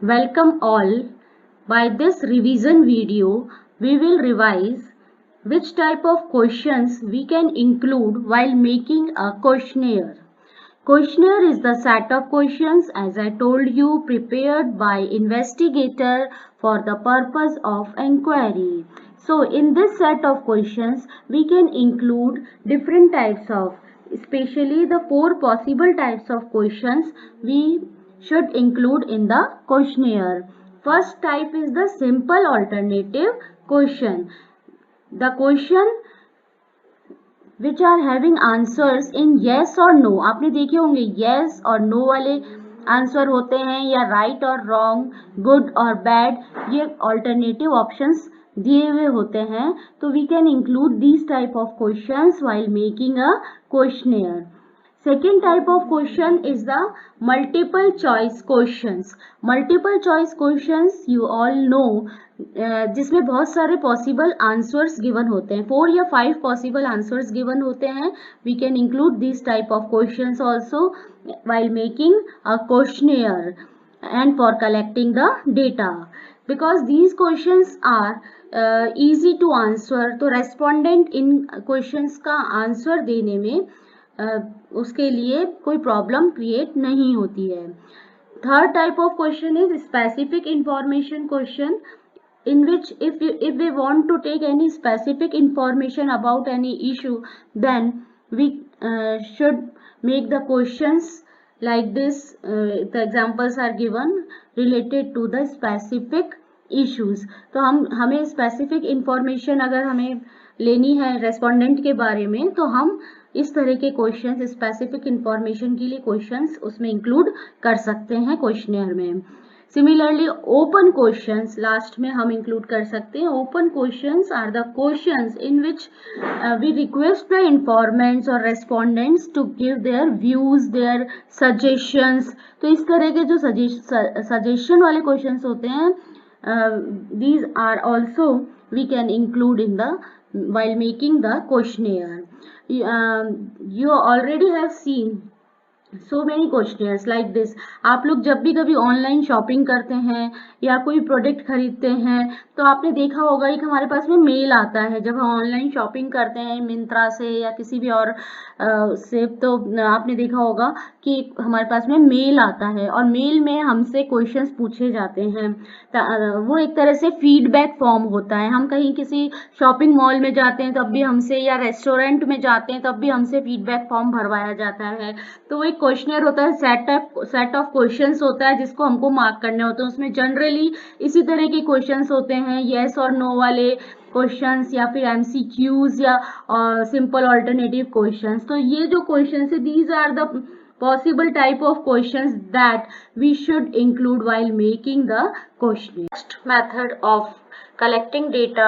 Welcome all. By this revision video, we will revise which type of questions we can include while making a questionnaire. Questionnaire is the set of questions, as I told you, prepared by investigator for the purpose of inquiry. So in this set of questions, we can include different types of, especially the 4 possible types of questions we should include in the questionnaire. First type is the simple alternative question. The question which are having answers in yes or no. आपने देखे होंगे yes और no वाले answer होते हैं, या right और wrong, good और bad, ये alternative options दिए हुए होते हैं. तो we can include these type of questions while making a questionnaire. Second type of question is the multiple choice questions. Multiple choice questions you all know, जिसमें बहुत सारे possible answers given होते हैं, 4 या 5 possible answers given होते हैं. We can include these type of questions also while making a questionnaire and for collecting the data, because these questions are easy to answer. तो respondent इन questions का answer देने में उसके लिए कोई प्रॉब्लम क्रिएट नहीं होती है. Third type of question is specific information question, in which if we want to take any specific information about any issue, then we should make the questions like this. The examples are given related to the specific issues. तो हमें specific information अगर हमें लेनी है respondent के बारे में, तो हम इस तरह के क्वेश्चंस, स्पेसिफिक इंफॉर्मेशन के लिए क्वेश्चंस उसमें इंक्लूड कर सकते हैं क्वेश्चनेयर में. सिमिलरली ओपन क्वेश्चंस लास्ट में हम इंक्लूड कर सकते हैं. Open questions are the questions in which we request the informants और respondents to give their views, their suggestions. तो इस तरह के जो सजेशन वाले क्वेश्चंस होते हैं, these are also we can include in the while making the questionnaire. You already have seen so many questionnaires like this. आप लोग जब भी कभी ऑनलाइन शॉपिंग करते हैं या कोई प्रोडक्ट खरीदते हैं, तो आपने देखा होगा कि हमारे पास में मेल आता है जब हम ऑनलाइन शॉपिंग करते हैं मिंत्रा से या किसी भी और से. तो आपने देखा होगा कि हमारे पास में मेल आता है और मेल में हमसे क्वेश्चंस पूछे जाते हैं. वो एक तरह से फीडबैक फॉर्म होता है. हम कहीं किसी शॉपिंग मॉल में जाते हैं तब भी हमसे, या रेस्टोरेंट में जाते हैं तब भी हमसे फीडबैक फॉर्म भरवाया जाता है. तो वो एक क्वेश्चनर होता है, सेट ऑफ क्वेश्चंस होता है जिसको हमको मार्क करने होते हैं. उसमें जनरली इसी तरह के क्वेश्चंस होते हैं, येस और नो वाले क्वेश्चंस, या फिर एमसीक्यूज या सिंपल ऑल्टरनेटिव क्वेश्चंस. तो ये जो क्वेश्चंस है, these are the possible type of questions that we should include while making the questionnaire. Next method of collecting data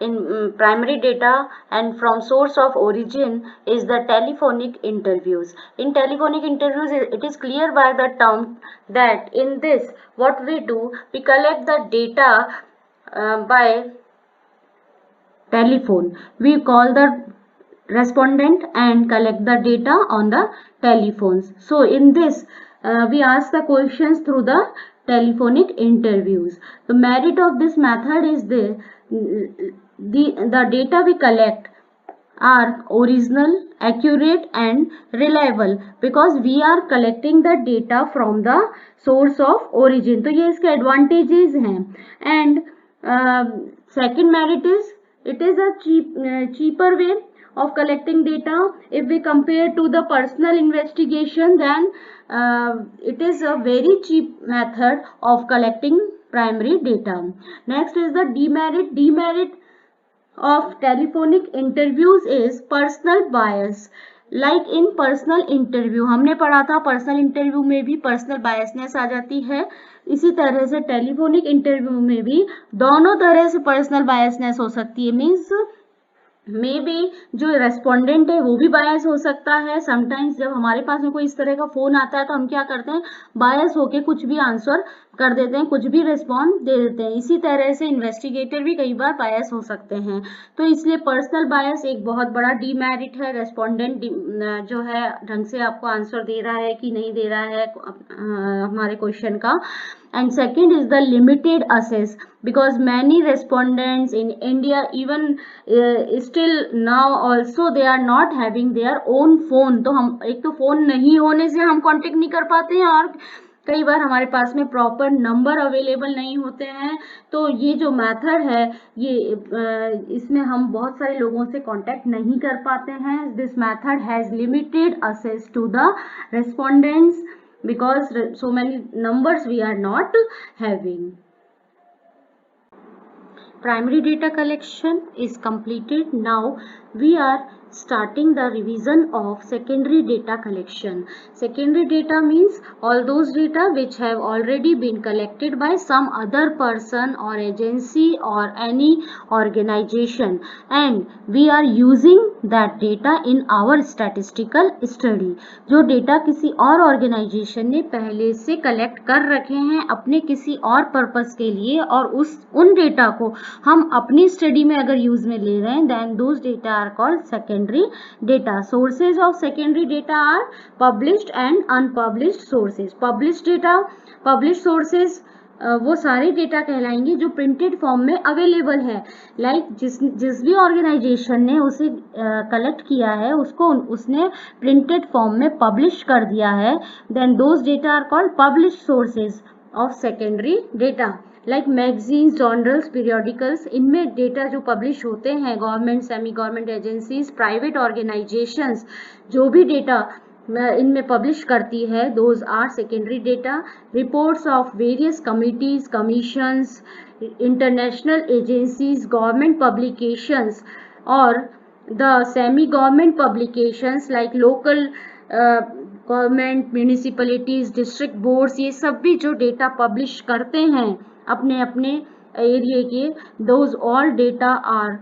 in primary data and from source of origin is the telephonic interviews. In telephonic interviews, it is clear by the term that in this what we do, we collect the data by telephone. We call the respondent and collect the data on the telephones. So in this we ask the questions through the telephonic interviews. The merit of this method is the data we collect are original, accurate and reliable, because we are collecting the data from the source of origin. तो ये इसके advantages हैं. And second merit is it is a cheaper way of collecting data. If we compare to the personal investigation, then it is a very cheap method of collecting primary data. Next is the demerit. Demerit of telephonic interviews is personal bias. Like in personal interview, हमने पढ़ा था personal interview में भी personal biasness आ जाती है. इसी तरह से टेलीफोनिक इंटरव्यू में भी दोनों तरह से पर्सनल बायसनेस हो सकती है. मीन्स मे बी जो रेस्पोंडेंट है वो भी बायस हो सकता है. समटाइम्स जब हमारे पास में कोई इस तरह का फोन आता है तो हम क्या करते हैं, बायस होके कुछ भी आंसर कर देते हैं, कुछ भी रिस्पॉन्स दे देते हैं। इसी तरह से इन्वेस्टिगेटर भी कई बार बायस हो सकते हैं। तो इसलिए पर्सनल बायस एक बहुत बड़ा डीमेरिट है। रेस्पोंडेंट जो है ढंग से आपको आंसर दे रहा है कि नहीं दे रहा है हमारे क्वेश्चन का। And second is the limited access, because many respondents in India even still now also they are not having their own phone। तो हम एक तो फोन नहीं होने से हम कांटेक्ट नहीं कर पाते हैं, और कई बार हमारे पास में प्रॉपर नंबर अवेलेबल नहीं होते हैं। तो ये जो मेथड है ये इसमें हम बहुत सारे लोगों से कांटेक्ट नहीं कर पाते हैं। This method has limited access to the respondents because so many numbers we are not having. Primary data collection is completed. Now we are starting the revision of secondary data collection. Secondary data means all those data which have already been collected by some other person or agency or any organization, and we are using that data in our statistical study. जो data किसी और organisation ने पहले से collect कर रखे हैं अपने किसी और पर्पस के लिए, और उन डेटा को हम अपनी स्टडी में अगर यूज में ले रहे हैं, then those data are called secondary data. Sources of secondary data are published and unpublished sources. Published sources वो सारे डेटा कहलाएंगे जो प्रिंटेड फॉर्म में अवेलेबल है. लाइक जिस भी ऑर्गेनाइजेशन ने उसे कलेक्ट किया है उसने प्रिंटेड फॉर्म में पब्लिश कर दिया है, then those data are called published sources of secondary data. Like magazines, journals, periodicals, इनमें डेटा जो पब्लिश होते हैं, government, semi government agencies, private organisations जो भी डेटा इनमें पब्लिश करती है, those are secondary data. Reports of various committees, commissions, international agencies, government publications और the semi government publications like local government, municipalities, district boards, ये सब भी जो डेटा पब्लिश करते हैं अपने अपने एरिया के, those all data are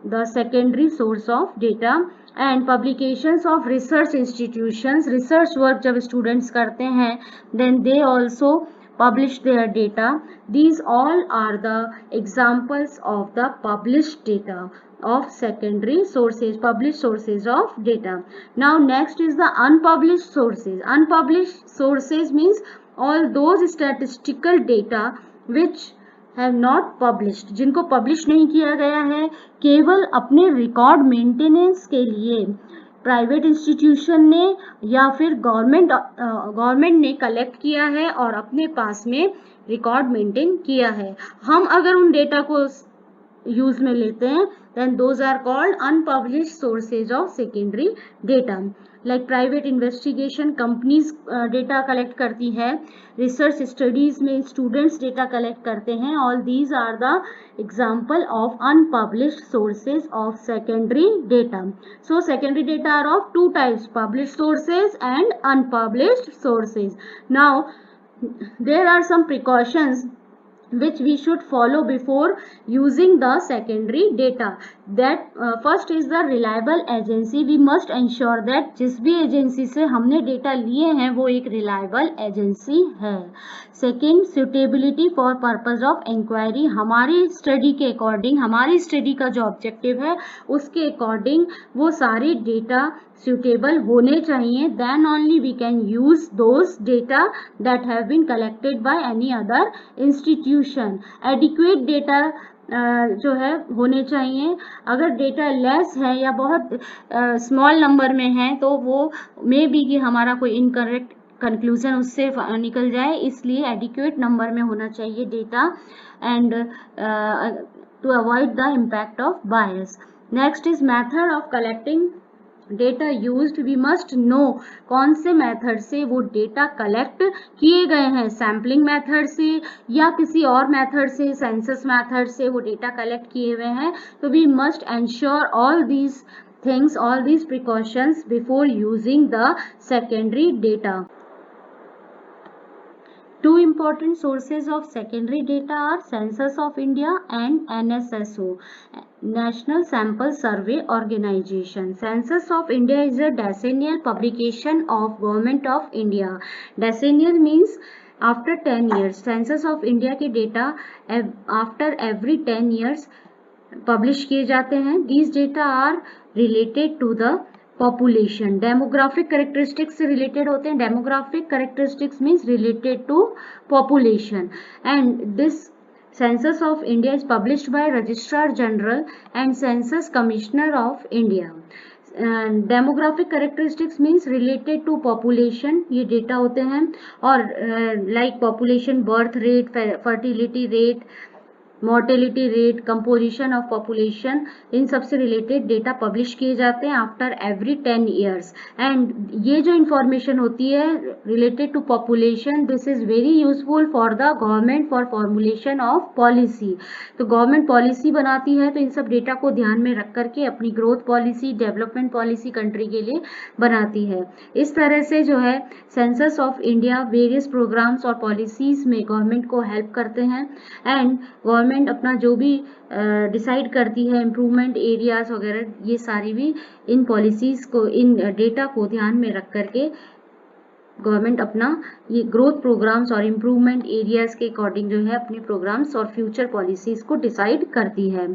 the secondary source of data. And publications of research institutions, research work जब स्टूडेंट्स करते हैं then they also publish their data. These all are the examples of the published data of secondary sources, published sources of data. Now next is the unpublished sources. Unpublished sources means all those statistical data which have not published, जिनको publish नहीं किया गया है, केवल अपने record maintenance के लिए private institution ने या फिर गवर्नमेंट ने कलेक्ट किया है और अपने पास में रिकॉर्ड मेंटेन किया है. हम अगर उन डेटा को यूज में लेते हैं then those are called unpublished sources of secondary data. Like private investigation companies data collect करती है, रिसर्च स्टडीज में स्टूडेंट्स डेटा कलेक्ट करते हैं. All these are the example of unpublished sources of secondary data. So secondary data are of two types, published sources and unpublished sources. Now there are some precautions which we should follow before using the secondary data. That first is the reliable agency. We must ensure that जिस भी agency से हमने data लिए हैं वो एक reliable agency है. Second, suitability for purpose of inquiry. हमारी स्टडी के अकॉर्डिंग, हमारी स्टडी का जो ऑब्जेक्टिव है उसके अकॉर्डिंग वो सारे डेटा suitable होने चाहिए. Then only we can use those data that have been collected by any other institution. Adequate data जो है होने चाहिए. अगर डेटा लेस है या बहुत स्मॉल नंबर में है तो वो मे बी कि हमारा कोई इनकरेक्ट कंक्लूजन उससे निकल जाए, इसलिए एडिक्वेट नंबर में होना चाहिए data and to avoid the impact of bias. Next is method of collecting data used. We must know कौन से मेथड से वो डेटा कलेक्ट किए गए हैं, सैम्पलिंग मेथड से या किसी और मेथड से, सेंसस मेथड से वो डेटा कलेक्ट किए हुए हैं. तो we must ensure all these things, all these precautions before using the secondary data. Two important sources of secondary data are Census of India and NSSO, National Sample Survey Organization. Census of India is a decennial publication of Government of India. Decennial means after 10 years census of India के data after every 10 years publish किए जाते हैं. These data are related to the population. Demographic characteristics से related होते हैं. Demographic characteristics means related to population. And this census of India is published by Registrar General and Census Commissioner of India. Demographic characteristics means related to population ये data होते हैं. और like population birth rate, fertility rate, mortality rate, composition of population, इन सब से related data publish किए जाते हैं आफ्टर एवरी 10 years. एंड ये जो इंफॉर्मेशन होती है related to population, this is very useful for the government for formulation of policy. तो गवर्नमेंट पॉलिसी बनाती है तो इन सब डेटा को ध्यान में रख करके अपनी growth policy, development policy country के लिए बनाती है. इस तरह से जो है census of India various programmes और पॉलिसीज में गवर्नमेंट को हेल्प करते हैं. एंड गवर्नमेंट अपना जो भी डिसाइड करती है इम्प्रूवमेंट एरियाज वगैरह, ये सारी भी इन पॉलिसीज को, इन डेटा को ध्यान में रख करके गवर्नमेंट अपना ये ग्रोथ प्रोग्राम्स और इम्प्रूवमेंट एरियाज के अकॉर्डिंग जो है अपने प्रोग्राम्स और फ्यूचर पॉलिसीज को डिसाइड करती है.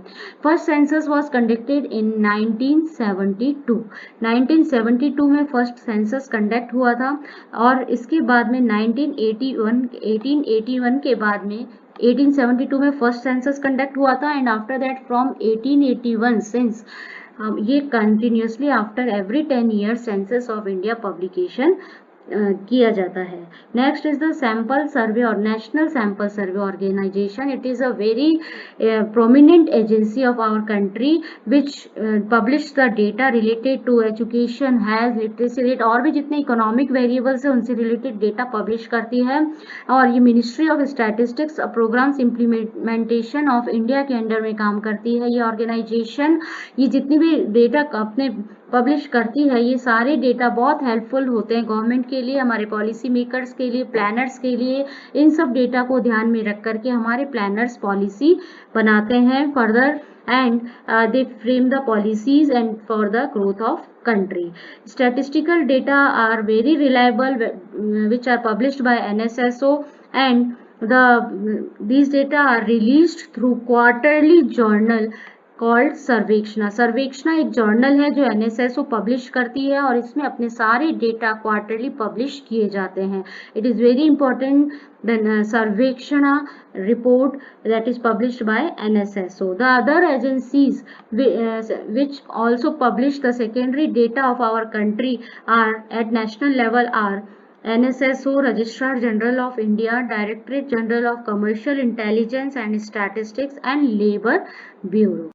First census was conducted in 1972. 1972 में फर्स्ट सेंसस कंडक्ट हुआ था. और इसके बाद में 1881 के बाद में 1872 में फर्स्ट सेंसस कंडक्ट हुआ था. And after that from 1881 since ये continuously after every 10 years census of India publication किया जाता है. Next is the sample survey और national sample survey organisation. It is a very prominent agency of our country which publish the data related to education, health, literacy rate और भी जितने economic variables है उनसे related data publish करती है. और ये ministry of statistics programmes implementation of India के अंडर में काम करती है. ये ऑर्गेनाइजेशन ये जितनी भी डेटा अपने पब्लिश करती है ये सारे डेटा बहुत हेल्पफुल होते हैं गवर्नमेंट के लिए, हमारे पॉलिसी मेकर्स के लिए, प्लानर्स के लिए. इन सब डेटा को ध्यान में रख करके हमारे प्लानर्स पॉलिसी बनाते हैं further. And they frame the policies and for the growth of country. Statistical data are very reliable which are published by NSSO and these data are released through quarterly journal called Sarvekshana. Sarvekshana एक journal है जो NSSO publish करती है और इसमें अपने सारे data quarterly publish किए जाते हैं. It is very important the Sarvekshana report that is published by NSSO. The other agencies which also publish the secondary data of our country are at national level are NSSO, Registrar General of India, Directorate General of Commercial Intelligence and Statistics and Labour Bureau.